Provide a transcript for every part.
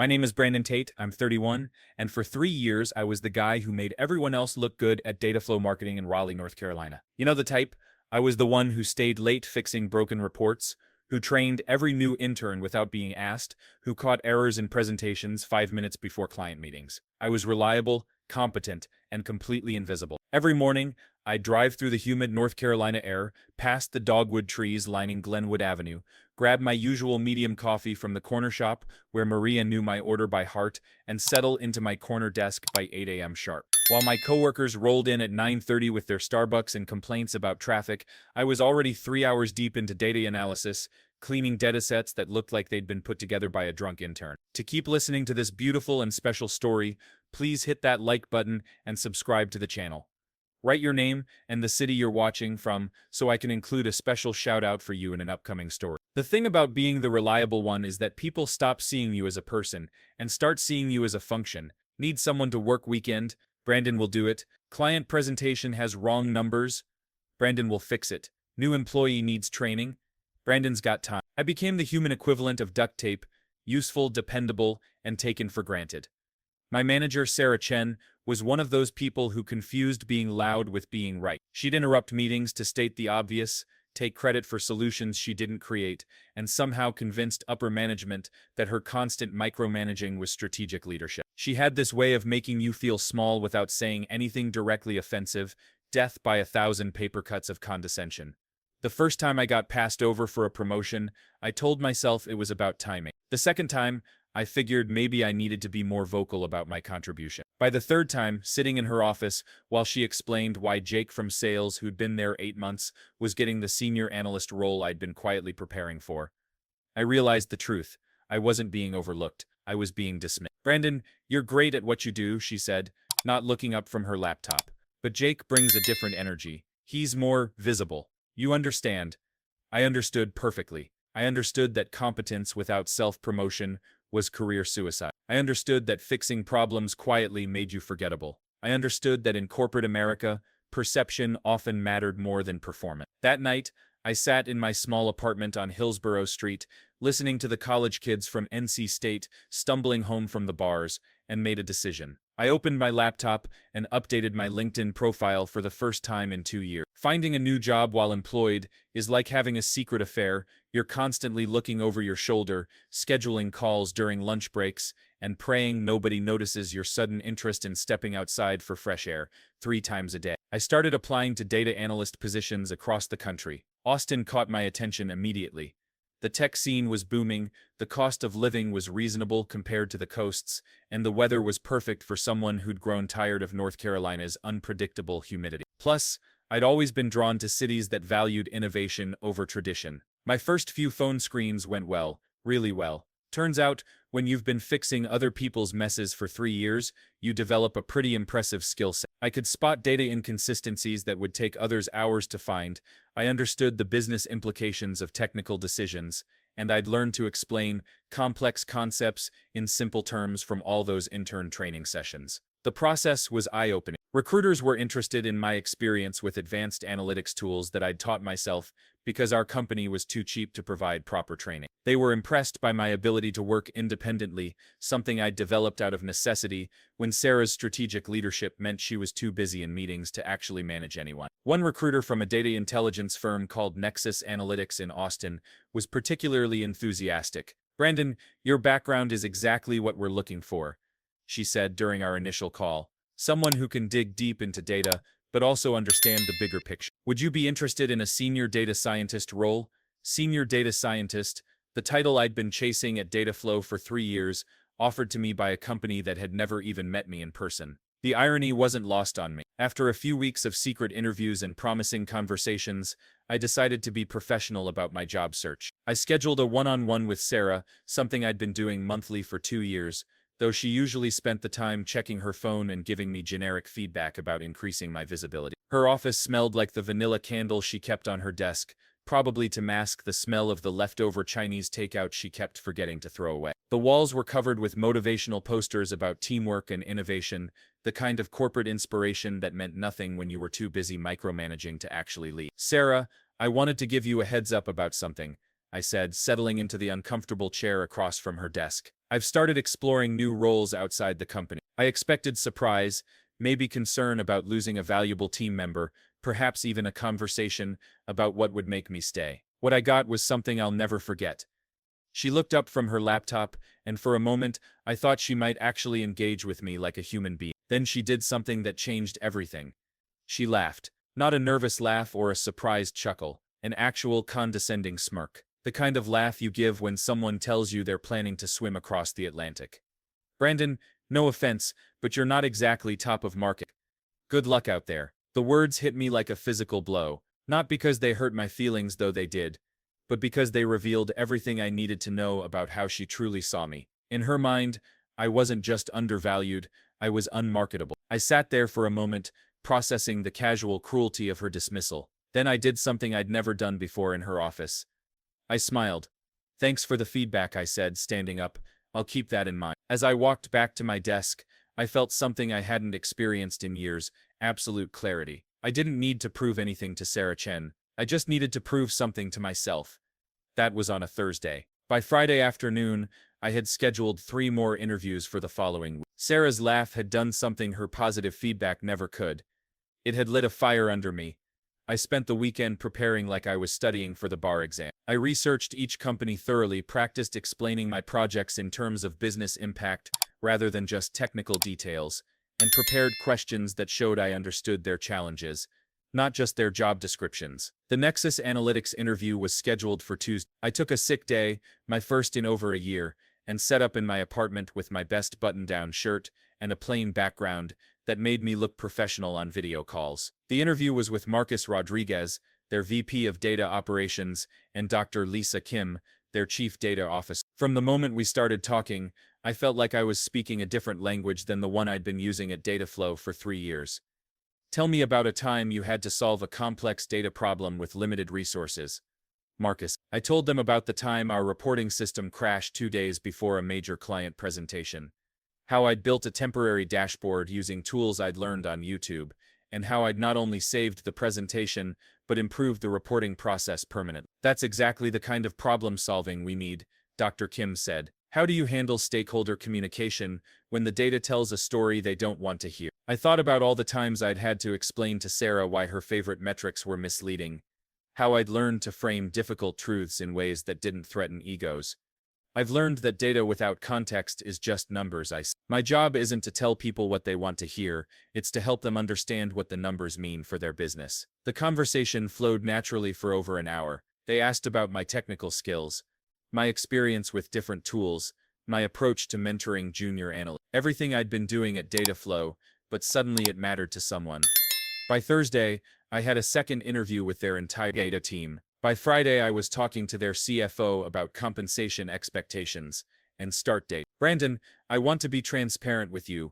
My name is Brandon Tate, I'm 31, and for 3 years I was the guy who made everyone else look good at data flow marketing in Raleigh, North Carolina. You know the type? I was the one who stayed late fixing broken reports, who trained every new intern without being asked, who caught errors in presentations 5 minutes before client meetings. I was reliable, competent, and completely invisible. Every morning, I'd drive through the humid North Carolina air, past the dogwood trees lining Glenwood Avenue, grab my usual medium coffee from the corner shop where Maria knew my order by heart, and settle into my corner desk by 8 a.m. sharp. While my coworkers rolled in at 9:30 with their Starbucks and complaints about traffic, I was already 3 hours deep into data analysis, cleaning datasets that looked like they'd been put together by a drunk intern. To keep listening to this beautiful and special story, please hit that like button and subscribe to the channel. Write your name and the city you're watching from so I can include a special shout out for you in an upcoming story. The thing about being the reliable one is that people stop seeing you as a person and start seeing you as a function. Need someone to work weekend? Brandon will do it. Client presentation has wrong numbers? Brandon will fix it. New employee needs training? Brandon's got time. I became the human equivalent of duct tape, useful, dependable, and taken for granted. My manager, Sarah Chen, was one of those people who confused being loud with being right. She'd interrupt meetings to state the obvious, take credit for solutions she didn't create, and somehow convinced upper management that her constant micromanaging was strategic leadership. She had this way of making you feel small without saying anything directly offensive, death by 1,000 paper cuts of condescension. The first time I got passed over for a promotion, I told myself it was about timing. The second time, I figured maybe I needed to be more vocal about my contribution. By the third time, sitting in her office while she explained why Jake from sales, who'd been there 8 months, was getting the senior analyst role I'd been quietly preparing for, I realized the truth. I wasn't being overlooked. I was being dismissed. Brandon, you're great at what you do, she said, not looking up from her laptop. But Jake brings a different energy. He's more visible. You understand. I understood perfectly. I understood that competence without self-promotion was career suicide. I understood that fixing problems quietly made you forgettable. I understood that in corporate America, perception often mattered more than performance. That night, I sat in my small apartment on Hillsborough Street, listening to the college kids from NC State stumbling home from the bars, and made a decision. I opened my laptop and updated my LinkedIn profile for the first time in 2 years. Finding a new job while employed is like having a secret affair. You're constantly looking over your shoulder, scheduling calls during lunch breaks, and praying nobody notices your sudden interest in stepping outside for fresh air 3 times a day. I started applying to data analyst positions across the country. Austin caught my attention immediately. The tech scene was booming, the cost of living was reasonable compared to the coasts, and the weather was perfect for someone who'd grown tired of North Carolina's unpredictable humidity. Plus, I'd always been drawn to cities that valued innovation over tradition. My first few phone screens went well, really well. Turns out, when you've been fixing other people's messes for 3 years, you develop a pretty impressive skill set. I could spot data inconsistencies that would take others hours to find. I understood the business implications of technical decisions, and I'd learned to explain complex concepts in simple terms from all those intern training sessions. The process was eye-opening. Recruiters were interested in my experience with advanced analytics tools that I'd taught myself because our company was too cheap to provide proper training. They were impressed by my ability to work independently, something I'd developed out of necessity when Sarah's strategic leadership meant she was too busy in meetings to actually manage anyone. One recruiter from a data intelligence firm called Nexus Analytics in Austin was particularly enthusiastic. Brandon, your background is exactly what we're looking for, she said during our initial call. Someone who can dig deep into data, but also understand the bigger picture. Would you be interested in a senior data scientist role? Senior data scientist, the title I'd been chasing at Dataflow for 3 years, offered to me by a company that had never even met me in person. The irony wasn't lost on me. After a few weeks of secret interviews and promising conversations, I decided to be professional about my job search. I scheduled a one-on-one with Sarah, something I'd been doing monthly for 2 years, though she usually spent the time checking her phone and giving me generic feedback about increasing my visibility. Her office smelled like the vanilla candle she kept on her desk, probably to mask the smell of the leftover Chinese takeout she kept forgetting to throw away. The walls were covered with motivational posters about teamwork and innovation, the kind of corporate inspiration that meant nothing when you were too busy micromanaging to actually lead. Sarah, I wanted to give you a heads up about something. I said, settling into the uncomfortable chair across from her desk. I've started exploring new roles outside the company. I expected surprise, maybe concern about losing a valuable team member, perhaps even a conversation about what would make me stay. What I got was something I'll never forget. She looked up from her laptop, and for a moment, I thought she might actually engage with me like a human being. Then she did something that changed everything. She laughed. Not a nervous laugh or a surprised chuckle, an actual condescending smirk. The kind of laugh you give when someone tells you they're planning to swim across the Atlantic. Brandon, no offense, but you're not exactly top of market. Good luck out there. The words hit me like a physical blow, not because they hurt my feelings, though they did, but because they revealed everything I needed to know about how she truly saw me. In her mind, I wasn't just undervalued, I was unmarketable. I sat there for a moment, processing the casual cruelty of her dismissal. Then I did something I'd never done before in her office. I smiled. Thanks for the feedback, I said, standing up. I'll keep that in mind. As I walked back to my desk, I felt something I hadn't experienced in years, absolute clarity. I didn't need to prove anything to Sarah Chen. I just needed to prove something to myself. That was on a Thursday. By Friday afternoon, I had scheduled 3 more interviews for the following week. Sarah's laugh had done something her positive feedback never could. It had lit a fire under me. I spent the weekend preparing like I was studying for the bar exam. I researched each company thoroughly, practiced explaining my projects in terms of business impact rather than just technical details, and prepared questions that showed I understood their challenges, not just their job descriptions. The Nexus Analytics interview was scheduled for Tuesday. I took a sick day, my first in over a year, and set up in my apartment with my best button-down shirt and a plain background that made me look professional on video calls. The interview was with Marcus Rodriguez, their VP of Data Operations, and Dr. Lisa Kim, their Chief Data Officer. From the moment we started talking, I felt like I was speaking a different language than the one I'd been using at Dataflow for 3 years. Tell me about a time you had to solve a complex data problem with limited resources. Marcus. I told them about the time our reporting system crashed 2 days before a major client presentation. How I'd built a temporary dashboard using tools I'd learned on YouTube, and how I'd not only saved the presentation, but improved the reporting process permanently. That's exactly the kind of problem solving we need, Dr. Kim said. How do you handle stakeholder communication when the data tells a story they don't want to hear? I thought about all the times I'd had to explain to Sarah why her favorite metrics were misleading, how I'd learned to frame difficult truths in ways that didn't threaten egos. I've learned that data without context is just numbers. My job isn't to tell people what they want to hear, it's to help them understand what the numbers mean for their business. The conversation flowed naturally for over an hour. They asked about my technical skills, my experience with different tools, my approach to mentoring junior analysts, everything I'd been doing at Dataflow, but suddenly it mattered to someone. By Thursday, I had a second interview with their entire data team. By Friday, I was talking to their CFO about compensation expectations and start date. Brandon, I want to be transparent with you,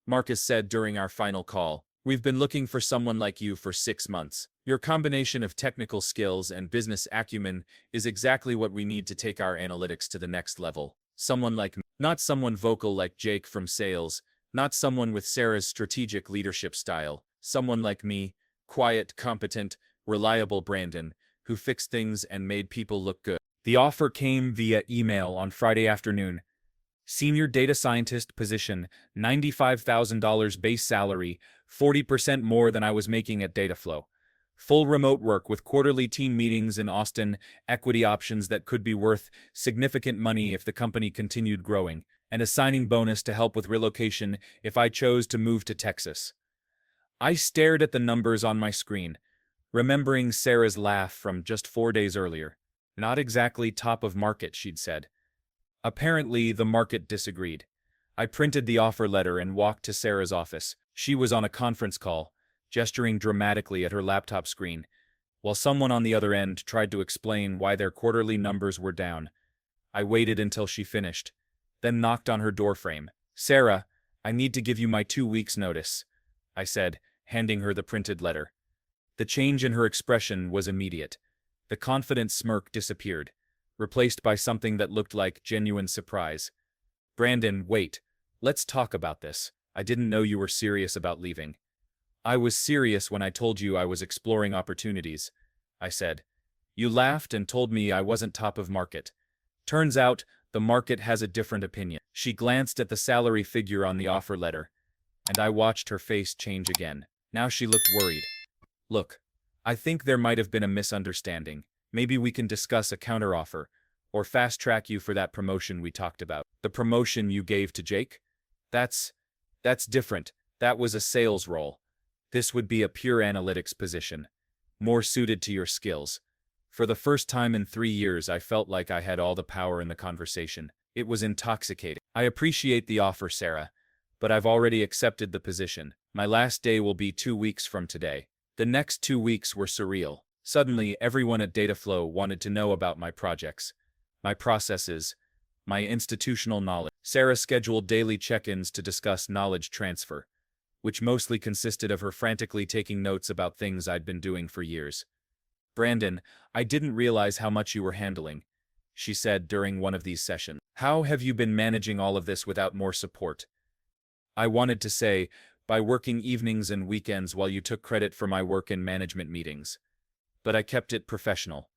Marcus said during our final call. We've been looking for someone like you for 6 months. Your combination of technical skills and business acumen is exactly what we need to take our analytics to the next level. Someone like me, not someone vocal like Jake from sales, not someone with Sarah's strategic leadership style, someone like me, quiet, competent, reliable Brandon, who fixed things and made people look good. The offer came via email on Friday afternoon. Senior data scientist position, $95,000 base salary, 40% more than I was making at Dataflow. Full remote work with quarterly team meetings in Austin, equity options that could be worth significant money if the company continued growing, and a signing bonus to help with relocation if I chose to move to Texas. I stared at the numbers on my screen, remembering Sarah's laugh from just 4 days earlier. Not exactly top of market, she'd said. Apparently, the market disagreed. I printed the offer letter and walked to Sarah's office. She was on a conference call, gesturing dramatically at her laptop screen, while someone on the other end tried to explain why their quarterly numbers were down. I waited until she finished, then knocked on her doorframe. Sarah, I need to give you my 2 weeks' notice, I said, handing her the printed letter. The change in her expression was immediate. The confident smirk disappeared, replaced by something that looked like genuine surprise. Brandon, wait. Let's talk about this. I didn't know you were serious about leaving. I was serious when I told you I was exploring opportunities, I said. You laughed and told me I wasn't top of market. Turns out, the market has a different opinion. She glanced at the salary figure on the offer letter, and I watched her face change again. Now she looked worried. Look, I think there might have been a misunderstanding. Maybe we can discuss a counteroffer, or fast-track you for that promotion we talked about. The promotion you gave to Jake? That's different. That was a sales role. This would be a pure analytics position, more suited to your skills. For the first time in 3 years, I felt like I had all the power in the conversation. It was intoxicating. I appreciate the offer, Sarah, but I've already accepted the position. My last day will be 2 weeks from today. The next 2 weeks were surreal. Suddenly, everyone at Dataflow wanted to know about my projects, my processes, my institutional knowledge. Sarah scheduled daily check-ins to discuss knowledge transfer, which mostly consisted of her frantically taking notes about things I'd been doing for years. Brandon, I didn't realize how much you were handling, she said during one of these sessions. How have you been managing all of this without more support? I wanted to say, by working evenings and weekends while you took credit for my work in management meetings. But I kept it professional.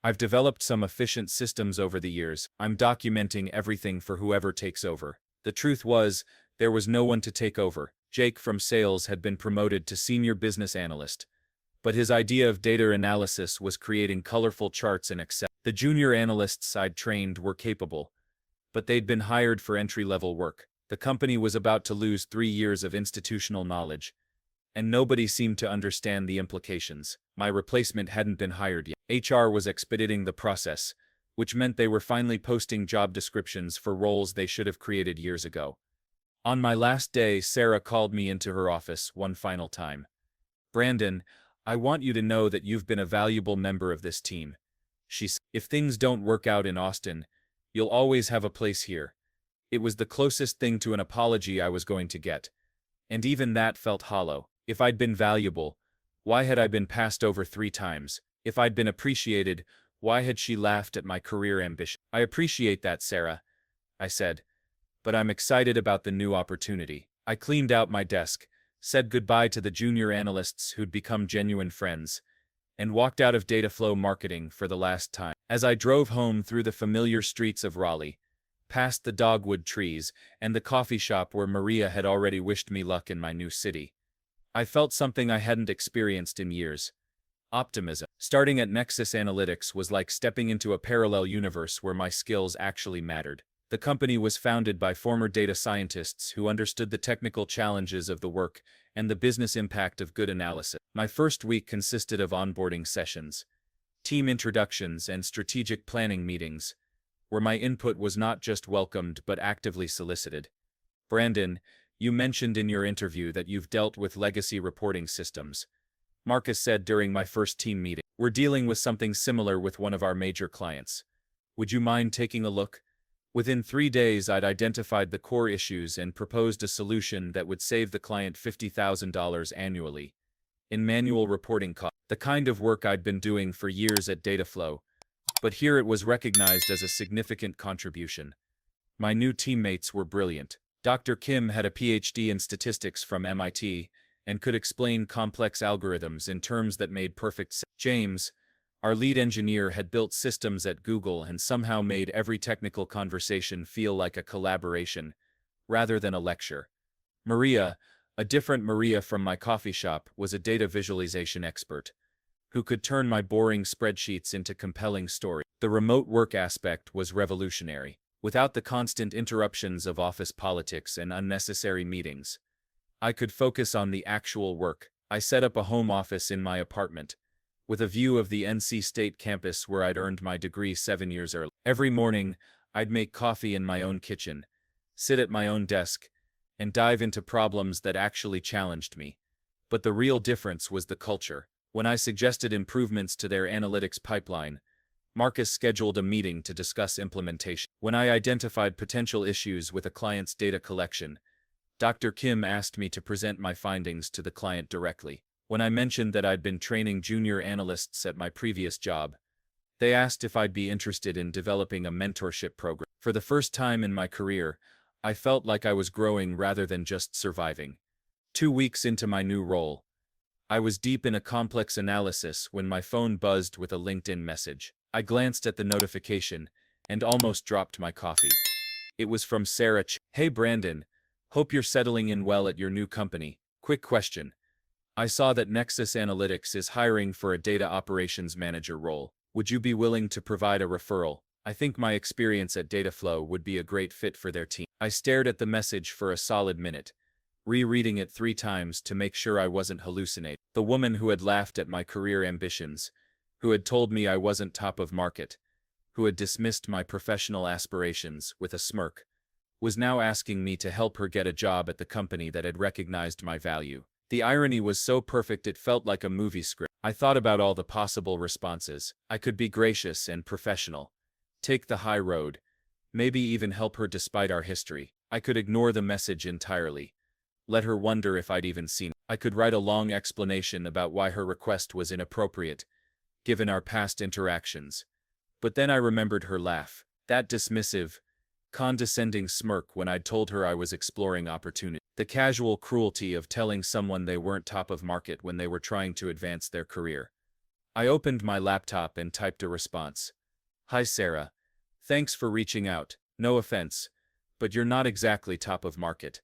I've developed some efficient systems over the years. I'm documenting everything for whoever takes over. The truth was, there was no one to take over. Jake from sales had been promoted to senior business analyst, but his idea of data analysis was creating colorful charts in Excel. The junior analysts I'd trained were capable, but they'd been hired for entry-level work. The company was about to lose 3 years of institutional knowledge, and nobody seemed to understand the implications. My replacement hadn't been hired yet. HR was expediting the process, which meant they were finally posting job descriptions for roles they should have created years ago. On my last day, Sarah called me into her office one final time. Brandon, I want you to know that you've been a valuable member of this team. She said, if things don't work out in Austin, you'll always have a place here. It was the closest thing to an apology I was going to get, and even that felt hollow. If I'd been valuable, why had I been passed over 3 times? If I'd been appreciated, why had she laughed at my career ambition? I appreciate that, Sarah, I said, but I'm excited about the new opportunity. I cleaned out my desk, said goodbye to the junior analysts who'd become genuine friends, and walked out of Dataflow marketing for the last time. As I drove home through the familiar streets of Raleigh, past the dogwood trees and the coffee shop where Maria had already wished me luck in my new city, I felt something I hadn't experienced in years. Optimism. Starting at Nexus Analytics was like stepping into a parallel universe where my skills actually mattered. The company was founded by former data scientists who understood the technical challenges of the work and the business impact of good analysis. My first week consisted of onboarding sessions, team introductions, and strategic planning meetings, where my input was not just welcomed but actively solicited. Brandon, you mentioned in your interview that you've dealt with legacy reporting systems. Marcus said during my first team meeting. We're dealing with something similar with one of our major clients. Would you mind taking a look? Within 3 days, I'd identified the core issues and proposed a solution that would save the client $50,000 annually in manual reporting costs, the kind of work I'd been doing for years at Dataflow, but here it was recognized as a significant contribution. My new teammates were brilliant. Dr. Kim had a PhD in statistics from MIT and could explain complex algorithms in terms that made perfect sense. James, our lead engineer, had built systems at Google and somehow made every technical conversation feel like a collaboration, rather than a lecture. Maria, a different Maria from my coffee shop, was a data visualization expert, who could turn my boring spreadsheets into compelling stories. The remote work aspect was revolutionary. Without the constant interruptions of office politics and unnecessary meetings, I could focus on the actual work. I set up a home office in my apartment, with a view of the NC State campus where I'd earned my degree 7 years early. Every morning, I'd make coffee in my own kitchen, sit at my own desk, and dive into problems that actually challenged me. But the real difference was the culture. When I suggested improvements to their analytics pipeline, Marcus scheduled a meeting to discuss implementation. When I identified potential issues with a client's data collection, Dr. Kim asked me to present my findings to the client directly. When I mentioned that I'd been training junior analysts at my previous job, they asked if I'd be interested in developing a mentorship program. For the first time in my career, I felt like I was growing rather than just surviving. 2 weeks into my new role, I was deep in a complex analysis when my phone buzzed with a LinkedIn message. I glanced at the notification and almost dropped my coffee. It was from Sarah. Hey Brandon, hope you're settling in well at your new company. Quick question. I saw that Nexus Analytics is hiring for a data operations manager role. Would you be willing to provide a referral? I think my experience at Dataflow would be a great fit for their team. I stared at the message for a solid minute, rereading it 3 times to make sure I wasn't hallucinating. The woman who had laughed at my career ambitions, who had told me I wasn't top of market, who had dismissed my professional aspirations with a smirk, was now asking me to help her get a job at the company that had recognized my value. The irony was so perfect it felt like a movie script. I thought about all the possible responses. I could be gracious and professional, take the high road, maybe even help her despite our history. I could ignore the message entirely, let her wonder if I'd even seen it. I could write a long explanation about why her request was inappropriate, given our past interactions. But then I remembered her laugh, that dismissive, condescending smirk when I'd told her I was exploring opportunity. The casual cruelty of telling someone they weren't top of market when they were trying to advance their career. I opened my laptop and typed a response. Hi Sarah. Thanks for reaching out. No offense, but you're not exactly top of market.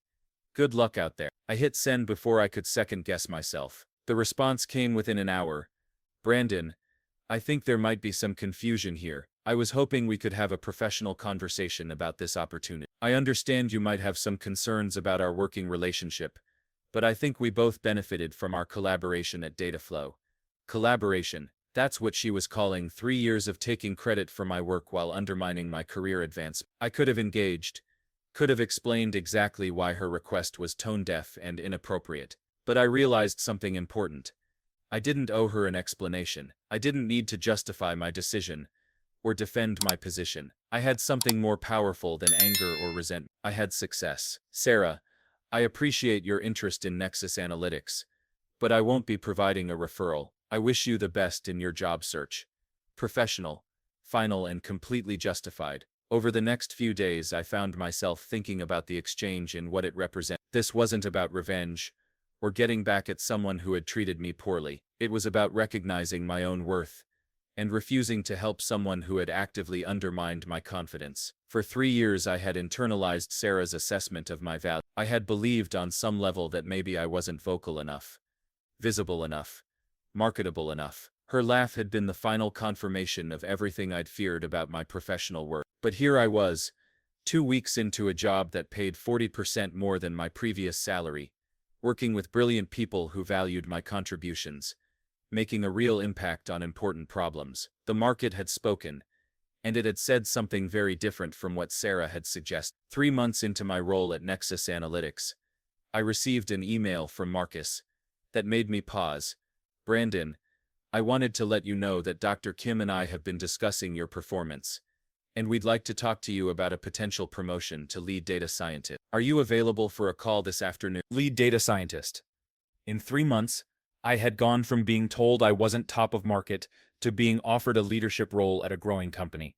Good luck out there. I hit send before I could second guess myself. The response came within an hour. Brandon, I think there might be some confusion here. I was hoping we could have a professional conversation about this opportunity. I understand you might have some concerns about our working relationship, but I think we both benefited from our collaboration at Dataflow. Collaboration, that's what she was calling 3 years of taking credit for my work while undermining my career advancement. I could have engaged, could have explained exactly why her request was tone-deaf and inappropriate, but I realized something important. I didn't owe her an explanation. I didn't need to justify my decision or defend my position. I had something more powerful than anger or resentment. I had success. Sarah, I appreciate your interest in Nexus Analytics, but I won't be providing a referral. I wish you the best in your job search. Professional, final, and completely justified. Over the next few days, I found myself thinking about the exchange and what it represented. This wasn't about revenge or getting back at someone who had treated me poorly. It was about recognizing my own worth and refusing to help someone who had actively undermined my confidence. For 3 years I had internalized Sarah's assessment of my value. I had believed on some level that maybe I wasn't vocal enough, visible enough, marketable enough. Her laugh had been the final confirmation of everything I'd feared about my professional work. But here I was, 2 weeks into a job that paid 40% more than my previous salary, working with brilliant people who valued my contributions, making a real impact on important problems. The market had spoken, and it had said something very different from what Sarah had suggested. 3 months into my role at Nexus Analytics, I received an email from Marcus that made me pause. Brandon, I wanted to let you know that Dr. Kim and I have been discussing your performance, and we'd like to talk to you about a potential promotion to lead data scientist. Are you available for a call this afternoon? Lead data scientist. In 3 months, I had gone from being told I wasn't top of market to being offered a leadership role at a growing company.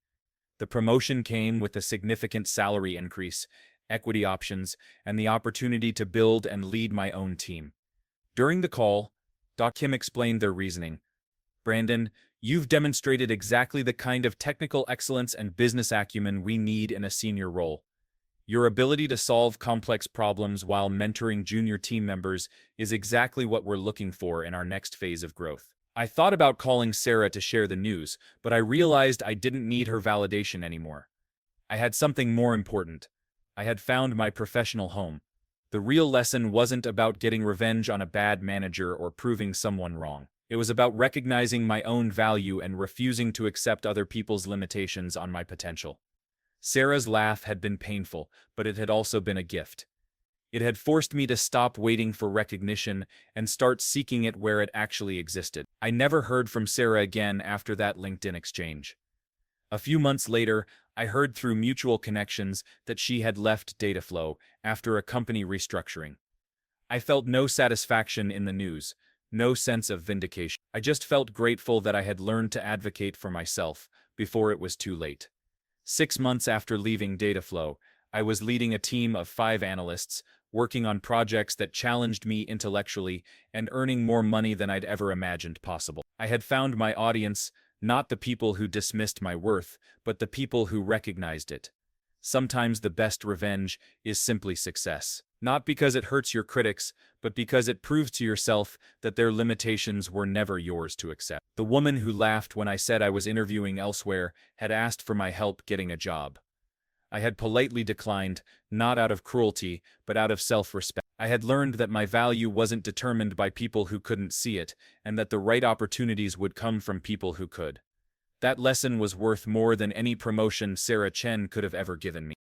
The promotion came with a significant salary increase, equity options, and the opportunity to build and lead my own team. During the call, Dr. Kim explained their reasoning. Brandon, you've demonstrated exactly the kind of technical excellence and business acumen we need in a senior role. Your ability to solve complex problems while mentoring junior team members is exactly what we're looking for in our next phase of growth. I thought about calling Sarah to share the news, but I realized I didn't need her validation anymore. I had something more important. I had found my professional home. The real lesson wasn't about getting revenge on a bad manager or proving someone wrong. It was about recognizing my own value and refusing to accept other people's limitations on my potential. Sarah's laugh had been painful, but it had also been a gift. It had forced me to stop waiting for recognition and start seeking it where it actually existed. I never heard from Sarah again after that LinkedIn exchange. A few months later, I heard through mutual connections that she had left Dataflow after a company restructuring. I felt no satisfaction in the news, no sense of vindication. I just felt grateful that I had learned to advocate for myself before it was too late. 6 months after leaving Dataflow, I was leading a team of 5 analysts, working on projects that challenged me intellectually, and earning more money than I'd ever imagined possible. I had found my audience, not the people who dismissed my worth, but the people who recognized it. Sometimes the best revenge is simply success. Not because it hurts your critics, but because it proves to yourself that their limitations were never yours to accept. The woman who laughed when I said I was interviewing elsewhere had asked for my help getting a job. I had politely declined, not out of cruelty, but out of self-respect. I had learned that my value wasn't determined by people who couldn't see it, and that the right opportunities would come from people who could. That lesson was worth more than any promotion Sarah Chen could have ever given me.